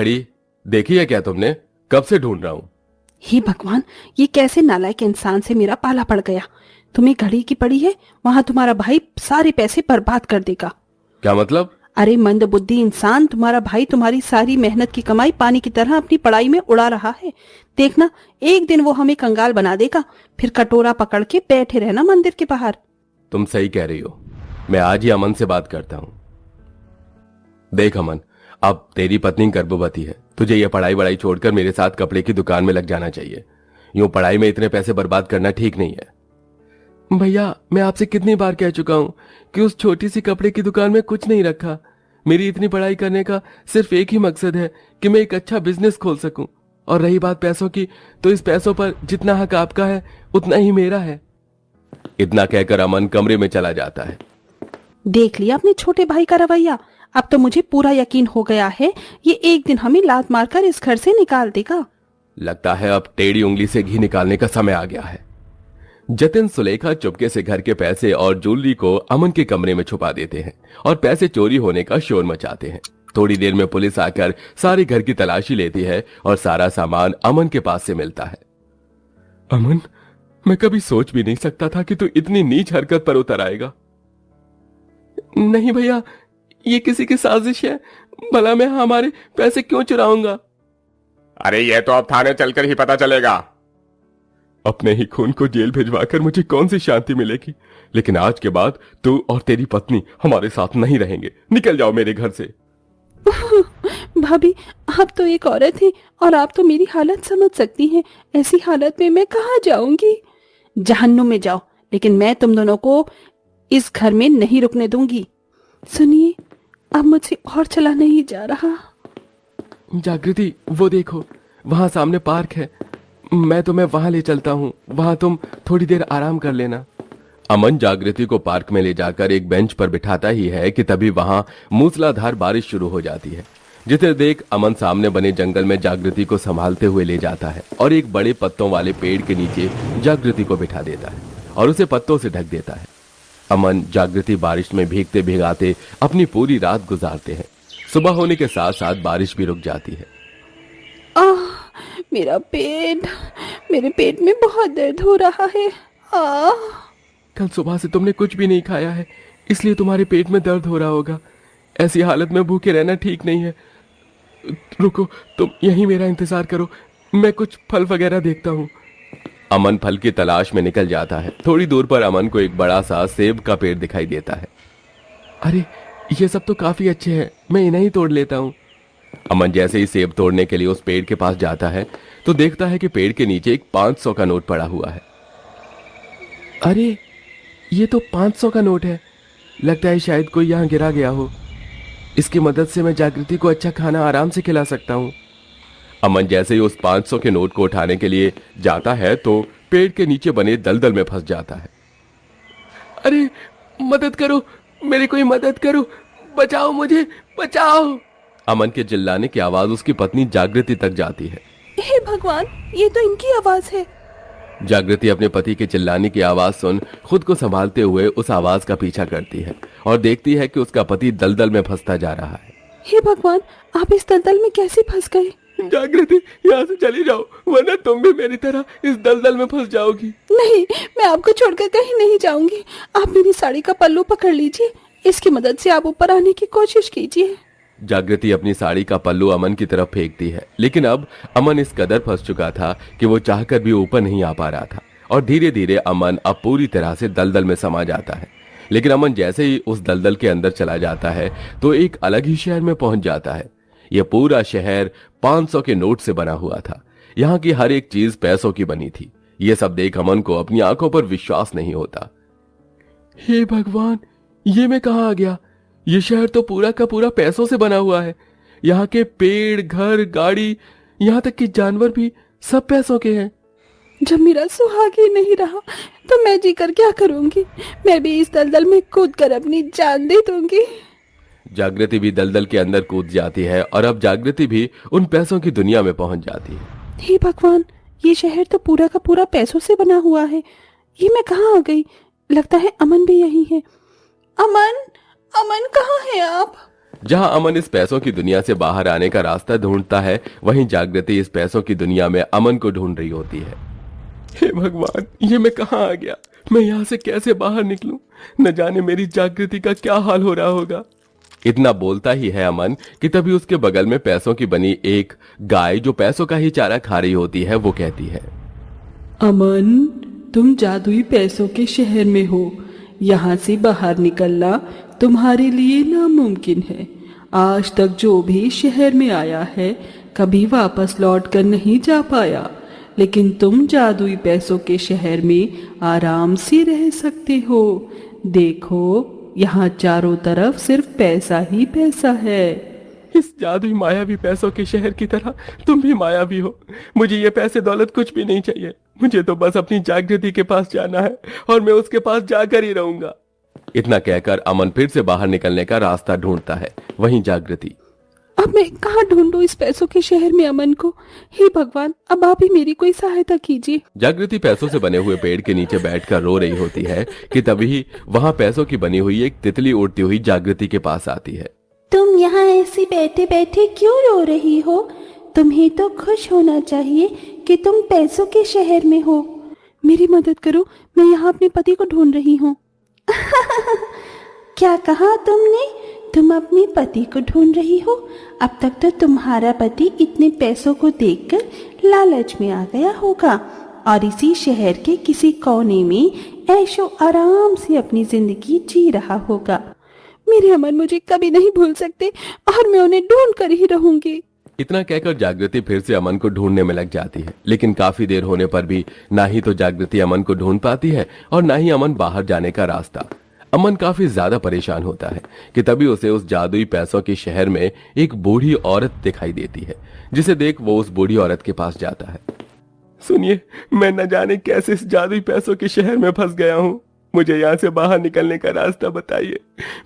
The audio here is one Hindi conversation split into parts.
घड़ी देखी है क्या तुमने? कब से ढूंढ रहा हूँ। हे भगवान, ये कैसे नालायक इंसान से मेरा पाला पड़ गया। तुम्हें घड़ी की पड़ी है, वहां तुम्हारा भाई सारे पैसे बर्बाद कर देगा। क्या मतलब? अरे मंदबुद्धि इंसान, तुम्हारा भाई तुम्हारी सारी मेहनत की कमाई पानी की तरह अपनी पढ़ाई में उड़ा रहा है। देखना, एक दिन वो हमें कंगाल बना देगा, फिर कटोरा पकड़ के बैठे रहना मंदिर के बाहर। तुम सही कह रही हो, मैं आज ही अमन से बात करता हूँ। देख अमन, अब तेरी पत्नी गर्भवती है, तुझे यह पढ़ाई वढ़ाई छोड़कर मेरे साथ कपड़े की दुकान में लग जाना चाहिए। यूं पढ़ाई में इतने पैसे बर्बाद करना ठीक नहीं है। भैया, मैं आपसे कितनी बार कह चुका हूं कि उस छोटी सी कपड़े की दुकान में कुछ नहीं रखा। मेरी इतनी पढ़ाई करने का सिर्फ एक ही मकसद है कि मैं एक अच्छा बिजनेस खोल सकूं। और रही बात पैसों की, तो इस पैसों पर जितना हक आपका है उतना ही मेरा है। इतना कहकर अमन कमरे में चला जाता है। देख लिया अपने छोटे भाई का रवैया। अब तो मुझे पूरा यकीन हो गया है, ये एक दिन हमें लात मारकर इस घर से निकाल देगा। लगता है अब टेढ़ी उंगली से घी निकालने का समय आ गया है। जतिन सुलेखा चुपके से घर के पैसे और ज्वेलरी को अमन के कमरे में छुपा देते हैं और पैसे चोरी होने का शोर मचाते हैं। थोड़ी देर में पुलिस आकर सारे घर की तलाशी लेती है और सारा सामान अमन के पास से मिलता है। अमन, मैं कभी सोच भी नहीं सकता था कि तू इतनी नीच हरकत पर उतर आएगा। नहीं भैया, ये किसी की साजिश है। भला मैं हमारे पैसे क्यों चुराऊंगा? अरे ये तो अब थाने चलकर ही पता चलेगा। अपने ही खून को जेल भिजवाकर मुझे कौन सी शांति मिलेगी? लेकिन आज के बाद तू और तेरी पत्नी हमारे साथ नहीं रहेंगे। निकल जाओ मेरे घर से। भाभी, आप तो एक औरत हैं और आप तो मेरी हालत समझ सकती हैं। ऐसी हालत में मैं कहाँ जाऊंगी? जहन्नुम में जाओ, लेकिन मैं तुम दोनों को इस घर में नहीं रुकने दूंगी। सुनिए, अब मुझसे और चला नहीं जा रहा। जागृति, वो देखो, वहां सामने पार्क है। मैं तुम्हें वहां ले चलता हूँ, वहां तुम थोड़ी देर आराम कर लेना। अमन जागृति को पार्क में ले जाकर एक बेंच पर बिठाता ही है कि तभी वहां मूसलाधार बारिश शुरू हो जाती है, जिसे देख अमन सामने बने जंगल में जागृति को संभालते हुए ले जाता है और एक बड़े पत्तों वाले पेड़ के नीचे जागृति को बिठा देता है और उसे पत्तों से ढक देता है। अमन जागृति बारिश में भीगते भिगाते अपनी पूरी रात गुजारते हैं। सुबह होने के साथ साथ बारिश भी रुक जाती है। मेरा पेट, मेरे पेट में बहुत दर्द हो रहा है। कल सुबह से तुमने कुछ भी नहीं खाया है, इसलिए तुम्हारे पेट में दर्द हो रहा होगा। ऐसी हालत में भूखे रहना ठीक नहीं है। रुको, तुम यहीं मेरा इंतजार करो, मैं कुछ फल वगैरह देखता हूँ। अमन फल की तलाश में निकल जाता है। थोड़ी दूर पर अमन को एक बड़ा सा सेब का पेड़ दिखाई देता है। अरे, ये सब तो काफी अच्छे हैं, मैं इन्हें ही तोड़ लेता हूँ। अमन जैसे ही सेब तोड़ने के लिए उस पेड़ के पास जाता है तो देखता है कि पेड़ के नीचे एक 500 का नोट पड़ा हुआ है। अरे, ये तो 500 का नोट है। लगता है शायद कोई यहाँ गिरा गया हो। इसकी मदद से मैं जागृति को अच्छा खाना आराम से खिला सकता हूँ। अमन जैसे ही उस 500 के नोट को उठाने के लिए जाता है तो पेड़ के नीचे बने दलदल में फंस जाता है। अरे, मदद करो, मेरी कोई मदद करो, बचाओ मुझे, बचाओ। अमन के चिल्लाने की आवाज उसकी पत्नी जागृति तक जाती है। हे भगवान, ये तो इनकी आवाज है। जागृति अपने पति के चिल्लाने की आवाज सुन खुद को संभालते हुए उस आवाज का पीछा करती है और देखती है कि उसका पति दलदल में फंसता जा रहा है। हे भगवान, आप इस दलदल में कैसे फंस गए? जागृति, यहाँ से चली जाओ, वरना तुम भी मेरी तरह इस दलदल में फंस जाओगी। नहीं, मैं आपको छोड़कर कहीं नहीं जाऊंगी। आप मेरी साड़ी का पल्लू पकड़ लीजिए, इसकी मदद से आप ऊपर आने की कोशिश कीजिए। जागृति अपनी साड़ी का पल्लू अमन की तरफ फेंकती है, लेकिन अब अमन इस कदर फंस चुका था कि वो चाहकर भी ऊपर नहीं आ पा रहा था और धीरे धीरे अमन अब पूरी तरह से दलदल में समा जाता है। लेकिन अमन जैसे ही उस दलदल के अंदर चला जाता है तो एक अलग ही शहर में पहुंच जाता है। यह पूरा शहर 500 के नोट से बना हुआ था। यहाँ की हर एक चीज पैसों की बनी थी। ये सब देख अमन को अपनी आंखों पर विश्वास नहीं होता। हे भगवान, ये मैं कहाँ आ गया? ये शहर तो पूरा का पूरा पैसों से बना हुआ है। यहाँ के पेड़, घर, गाड़ी, यहाँ तक कि जानवर भी सब पैसों के हैं। जब मेरा सुहाग ही नहीं रहा तो मैं जीकर क्या करूंगी? मैं भी इस दलदल में कूदकर अपनी जान दे दूंगी। जागृति भी दलदल के अंदर कूद जाती है और अब जागृति भी उन पैसों की दुनिया में पहुंच जाती है। हे भगवान, ये शहर तो पूरा का पूरा पैसों से बना हुआ है। ये मैं कहाँ आ गई? लगता है अमन भी यही है। अमन, अमन कहाँ है आप? जहां अमन इस पैसों की दुनिया से बाहर आने का रास्ता ढूंढता है, वहीं जागृति इस पैसों की दुनिया में अमन को ढूंढ रही होती है। हे भगवान, ये मैं कहाँ आ गया? मैं यहाँ से कैसे बाहर निकलूं? न जाने मेरी जागृति का क्या हाल हो रहा होगा। इतना बोलता ही है अमन कि तभी उसके बगल में पैसों की बनी एक गाय, जो पैसों का ही चारा खा रही होती है, वो कहती है, अमन, तुम जादुई पैसों के शहर में हो। यहाँ से बाहर निकलना तुम्हारे लिए नामुमकिन है। आज तक जो भी शहर में आया है कभी वापस लौट कर नहीं जा पाया, लेकिन तुम जादुई पैसों के शहर में आराम से रह सकते हो। देखो, यहाँ चारों तरफ सिर्फ पैसा ही पैसा है। इस जादुई मायावी पैसों के शहर की तरह तुम भी मायावी हो। मुझे ये पैसे दौलत कुछ भी नहीं चाहिए। मुझे तो बस अपनी जागृति के पास जाना है और मैं उसके पास जाकर ही रहूंगा। इतना कहकर अमन फिर से बाहर निकलने का रास्ता ढूंढता है। वहीं जागृति, अब मैं कहाँ ढूंढूं इस पैसों के शहर में अमन को? हे भगवान, अब आप ही मेरी कोई सहायता कीजिए। जागृति पैसों से बने हुए पेड़ के नीचे बैठकर रो रही होती है कि तभी वहां पैसों की बनी हुई एक तितली उड़ती हुई जागृति के पास आती है। तुम यहाँ ऐसे बैठे बैठे क्यों रो रही हो? तुम्हें तो खुश होना चाहिए कि तुम पैसों के शहर में हो। मेरी मदद करो, मैं यहाँ अपने पति को ढूंढ रही हूँ। क्या कहा तुमने? तुम अपने पति को ढूंढ रही हो? अब तक तो तुम्हारा पति इतने पैसों को देखकर लालच में आ गया होगा और इसी शहर के किसी कोने में ऐशो आराम से अपनी जिंदगी जी रहा होगा। मेरे अमन मुझे कभी नहीं भूल सकते और मैं उन्हें ढूंढ कर ही रहूंगी। इतना कहकर जागृति फिर से अमन को ढूंढने में लग जाती है, लेकिन काफी देर होने पर भी ना ही तो जागृति अमन को ढूंढ पाती है और ना ही अमन बाहर जाने का रास्ता। अमन काफी ज्यादा परेशान होता है कि तभी उसे उस जादुई पैसों के शहर में एक बूढ़ी औरत दिखाई देती है, जिसे देख वो उस बूढ़ी औरत के पास जाता है। सुनिए, मैं न जाने कैसे इस जादुई पैसों के शहर में फंस गया हूँ। मुझे यहाँ से बाहर निकलने का रास्ता बताइए।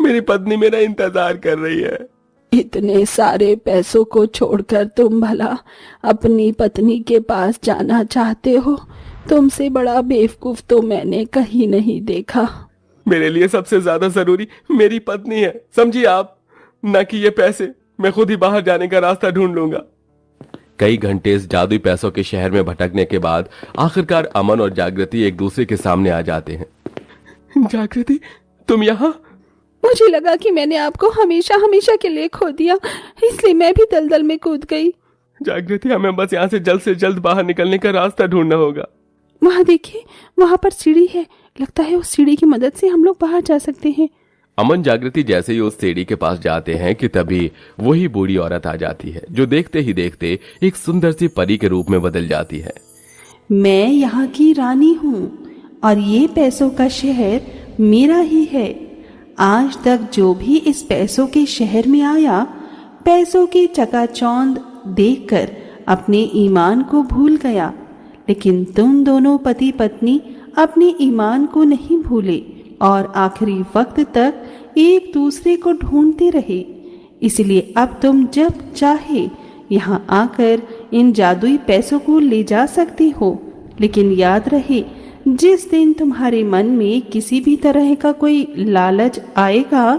मेरी पत्नी मेरा इंतजार कर रही है। इतने सारे पैसों को छोड़कर तुम भला अपनी पत्नी के पास जाना चाहते हो? तुमसे बड़ा बेवकूफ तो मैंने कहीं नहीं देखा। मेरे लिए सबसे ज्यादा जरूरी मेरी पत्नी है, समझिए आप, न कि ये पैसे। मैं खुद ही बाहर जाने का रास्ता ढूंढ लूंगा। कई घंटे इस जादुई पैसों के शहर में भटकने के बाद आखिरकार अमन और जागृति एक दूसरे के सामने आ जाते हैं। जागृति, तुम यहाँ? मुझे लगा कि मैंने आपको हमेशा हमेशा के लिए खो दिया, इसलिए मैं भी दलदल में कूद गई। जागृति, हमें बस यहाँ से जल्द बाहर निकलने का रास्ता ढूंढना होगा। वहाँ देखिए, वहाँ पर सीढ़ी है। लगता है उस सीढ़ी की मदद से हम लोग बाहर जा सकते हैं। अमन जागृति जैसे ही उस सीढ़ी के पास जाते हैं कि तभी वही बूढ़ी औरत आ जाती है, जो देखते ही देखते एक सुंदर सी परी के रूप में बदल जाती है। मैं यहाँ की रानी हूँ और ये पैसों का शहर मेरा ही है। आज तक जो भी इस पैसों के शहर में आया, पैसों की चकाचौंध देखकर अपने ईमान को भूल गया, लेकिन तुम दोनों पति पत्नी अपने ईमान को नहीं भूले और आखिरी वक्त तक एक दूसरे को ढूंढते रहे। इसलिए अब तुम जब चाहे यहाँ आकर इन जादुई पैसों को ले जा सकती हो, लेकिन याद रहे, जिस दिन तुम्हारे मन में किसी भी तरह का कोई लालच आएगा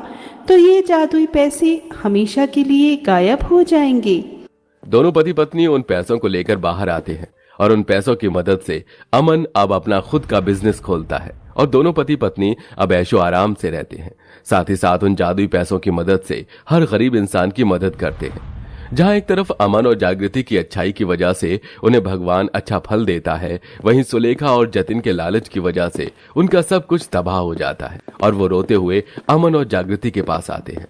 तो ये जादुई पैसे हमेशा के लिए गायब हो जाएंगे। दोनों पति पत्नी उन पैसों को लेकर बाहर आते हैं और उन पैसों की मदद से अमन अब अपना खुद का बिजनेस खोलता है और दोनों पति पत्नी अब ऐशो आराम से रहते हैं। साथ ही साथ उन जादुई पैसों की मदद से हर गरीब इंसान की मदद करते हैं। जहां एक तरफ अमन और जागृति की अच्छाई की वजह से उन्हें भगवान अच्छा फल देता है, वहीं सुलेखा और जतिन के लालच की वजह से उनका सब कुछ तबाह हो जाता है और वो रोते हुए अमन और जागृति के पास आते हैं।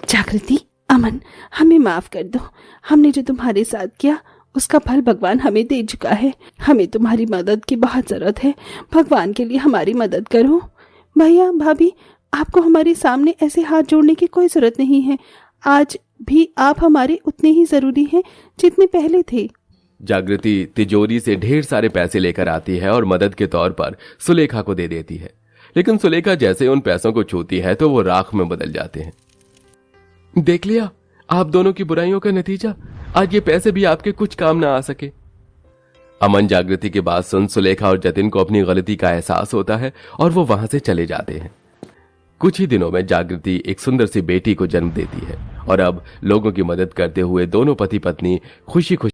जागृति, अमन, हमें माफ कर दो। हमने जो तुम्हारे साथ किया उसका फल भगवान हमें दे चुका है। हमें तुम्हारी मदद की बहुत जरूरत है। भगवान के लिए हमारी मदद करो। भैया भाभी, आपको हमारे सामने ऐसे हाथ जोड़ने की कोई जरूरत नहीं है। आज भी आप हमारे उतने ही जरूरी हैं जितने पहले थे। जागृति तिजोरी से ढेर सारे पैसे लेकर आती है और मदद के तौर पर सुलेखा को दे देती है, लेकिन सुलेखा जैसे उन पैसों को छूती है तो वो राख में बदल जाते हैं। देख लिया आप दोनों की बुराइयों का नतीजा। आज ये पैसे भी आपके कुछ काम ना आ सके। अमन जागृति की बात सुन सुलेखा और जतिन को अपनी गलती का एहसास होता है और वो वहां से चले जाते हैं। कुछ ही दिनों में जागृति एक सुंदर सी बेटी को जन्म देती है और अब लोगों की मदद करते हुए दोनों पति पत्नी खुशी खुशी